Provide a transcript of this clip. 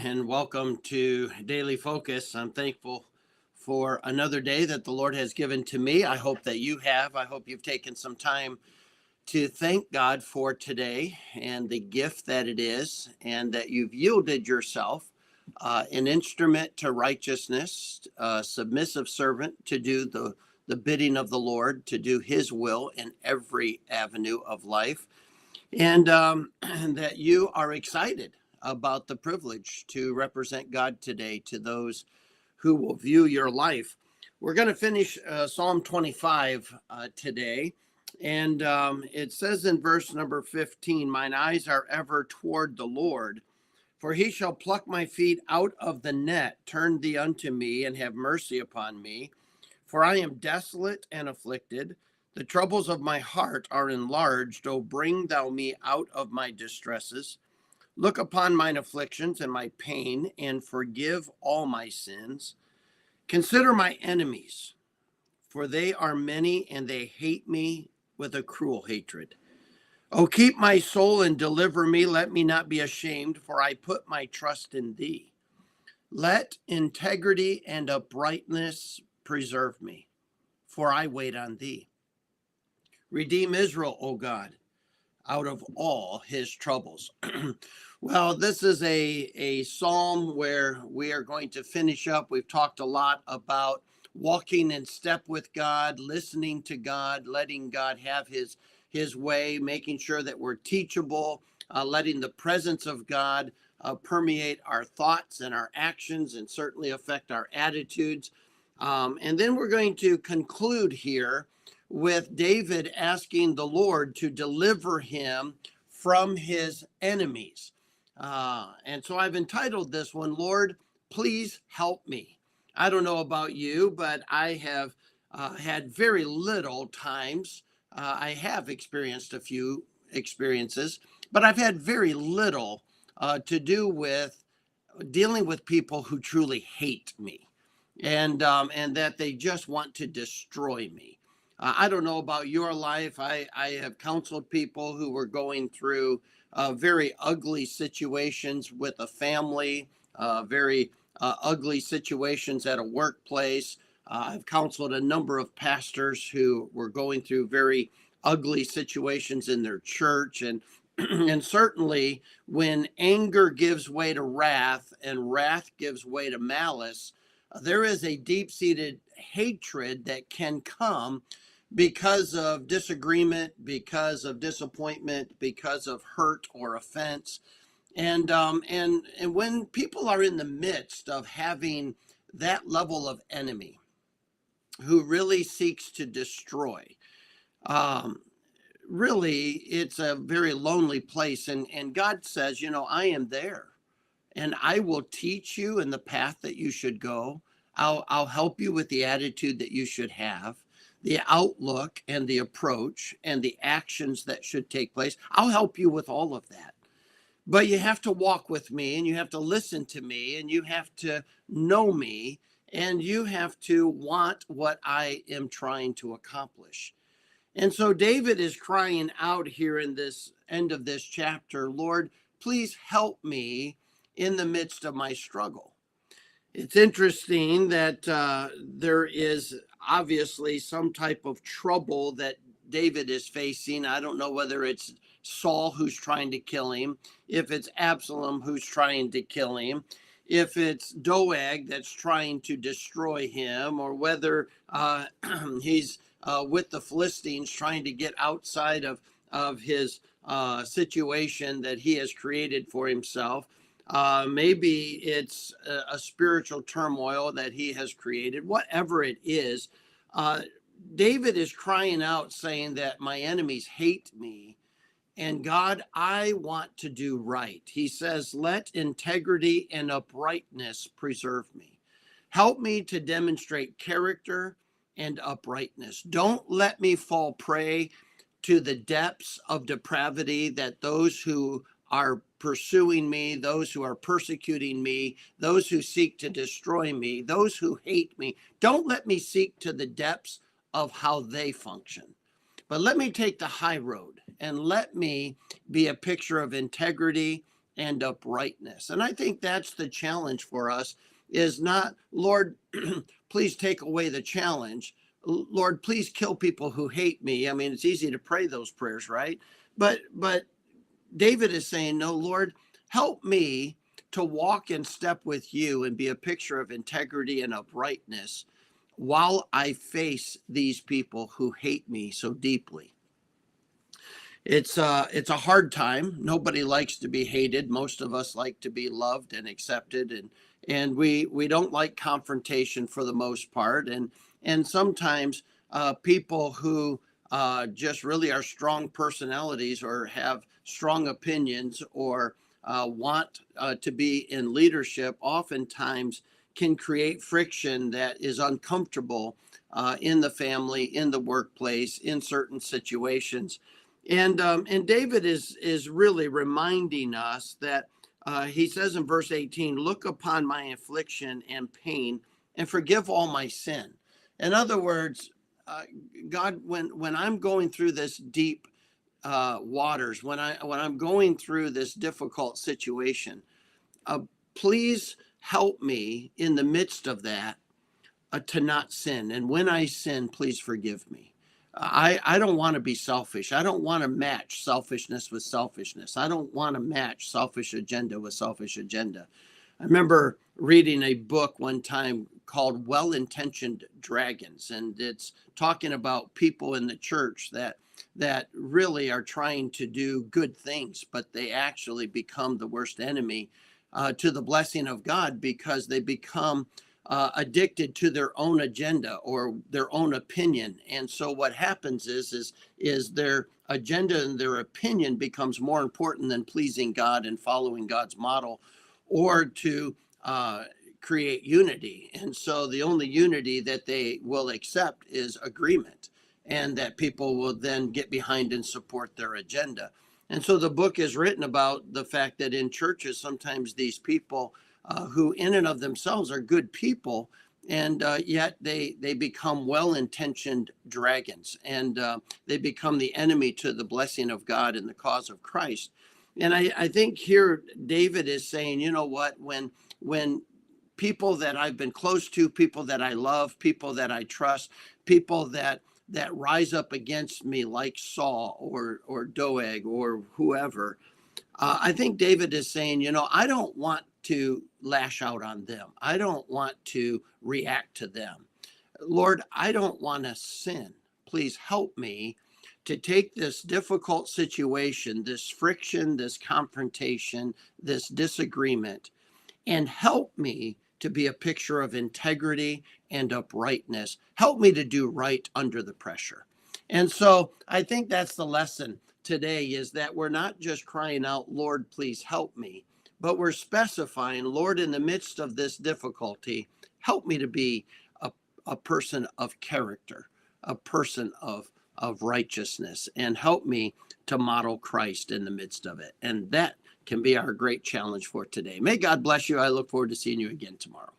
and welcome to Daily Focus. I'm thankful for another day that the Lord has given to me. I hope that you have. I hope you've taken some time to thank God for today and the gift that it is, and that you've yielded yourself an instrument to righteousness, a submissive servant to do the bidding of the Lord, to do His will in every avenue of life, and that you are excited about the privilege to represent God today to those who will view your life. We're going to finish Psalm 25 today. And it says in verse number 15, "Mine eyes are ever toward the Lord, for he shall pluck my feet out of the net. Turn thee unto me and have mercy upon me. For I am desolate and afflicted. The troubles of my heart are enlarged. O bring thou me out of my distresses. Look upon mine afflictions and my pain, and forgive all my sins. Consider my enemies, for they are many, and they hate me with a cruel hatred. O keep my soul and deliver me. Let me not be ashamed, for I put my trust in thee. Let integrity and uprightness preserve me, for I wait on thee. Redeem Israel, O God, out of all his troubles." Well, this is a psalm where we are going to finish up. We've talked a lot about walking in step with God, listening to God, letting God have his way, making sure that we're teachable, letting the presence of God permeate our thoughts and our actions, and certainly affect our attitudes. And then we're going to conclude here with David asking the Lord to deliver him from his enemies. And so I've entitled this one, "Lord, Please Help Me." I don't know about you, but I have had very little times. I have experienced a few experiences, but I've had very little to do with dealing with people who truly hate me, and that they just want to destroy me. I don't know about your life. I have counseled people who were going through very ugly situations with a family, very ugly situations at a workplace. I've counseled a number of pastors who were going through very ugly situations in their church, and certainly when anger gives way to wrath and wrath gives way to malice, there is a deep-seated hatred that can come because of disagreement, because of disappointment, because of hurt or offense. And when people are in the midst of having that level of enemy who really seeks to destroy, um, really it's a very lonely place. And God says, I am there, and I will teach you in the path that you should go. I'll help you with the attitude that you should have, the outlook and the approach and the actions that should take place. I'll help you with all of that. But you have to walk with me, and you have to listen to me, and you have to know me, and you have to want what I am trying to accomplish. And so David is crying out here in this end of this chapter, "Lord, please help me in the midst of my struggle." It's interesting that there is obviously some type of trouble that David is facing. I don't know whether it's Saul who's trying to kill him, if it's Absalom who's trying to kill him, if it's Doeg that's trying to destroy him, or whether he's with the Philistines trying to get outside of his situation that he has created for himself. Maybe it's a spiritual turmoil that he has created. Whatever it is, David is crying out saying that my enemies hate me, and God, I want to do right. He says, "Let integrity and uprightness preserve me." Help me to demonstrate character and uprightness. Don't let me fall prey to the depths of depravity that those who are pursuing me, those who are persecuting me, those who seek to destroy me, those who hate me, don't let me seek to the depths of how they function. But let me take the high road, and let me be a picture of integrity and uprightness. And I think that's the challenge for us, is not, Lord, please take away the challenge. Lord, please kill people who hate me. I mean, it's easy to pray those prayers, right? But David is saying, no, Lord, help me to walk in step with you and be a picture of integrity and uprightness while I face these people who hate me so deeply. It's a hard time. Nobody likes to be hated. Most of us like to be loved and accepted, and we don't like confrontation for the most part. And sometimes people who just really are strong personalities or have strong opinions or want to be in leadership oftentimes can create friction that is uncomfortable in the family, in the workplace, in certain situations. And David is really reminding us that he says in verse 18, look upon my affliction and pain and forgive all my sin. In other words, God, when I'm going through this deep waters, when I'm going through this difficult situation, uh, please help me in the midst of that to not sin. And when I sin, please forgive me. I don't want to be selfish. I don't want to match selfishness with selfishness. I don't want to match selfish agenda with selfish agenda. I remember reading a book one time called Well-Intentioned Dragons, and it's talking about people in the church that really are trying to do good things, but they actually become the worst enemy to the blessing of God, because they become addicted to their own agenda or their own opinion. And so what happens is their agenda and their opinion becomes more important than pleasing God and following God's model, or to create unity. And so the only unity that they will accept is agreement, and that people will then get behind and support their agenda. And so the book is written about the fact that in churches, sometimes these people who in and of themselves are good people, and yet they become well-intentioned dragons, and they become the enemy to the blessing of God and the cause of Christ. And I think here David is saying, you know what, when people that I've been close to, people that I love, people that I trust, people that rise up against me like Saul or Doeg or whoever, I think David is saying, you know, I don't want to lash out on them. I don't want to react to them. Lord, I don't want to sin. Please help me to take this difficult situation, this friction, this confrontation, this disagreement, and help me to be a picture of integrity and uprightness. Help me to do right under the pressure. And so I think that's the lesson today, is that we're not just crying out, Lord, please help me, but we're specifying, Lord, in the midst of this difficulty, help me to be a person of character, a person of righteousness, and help me to model Christ in the midst of it. And that can be our great challenge for today. May God bless you. I look forward to seeing you again tomorrow.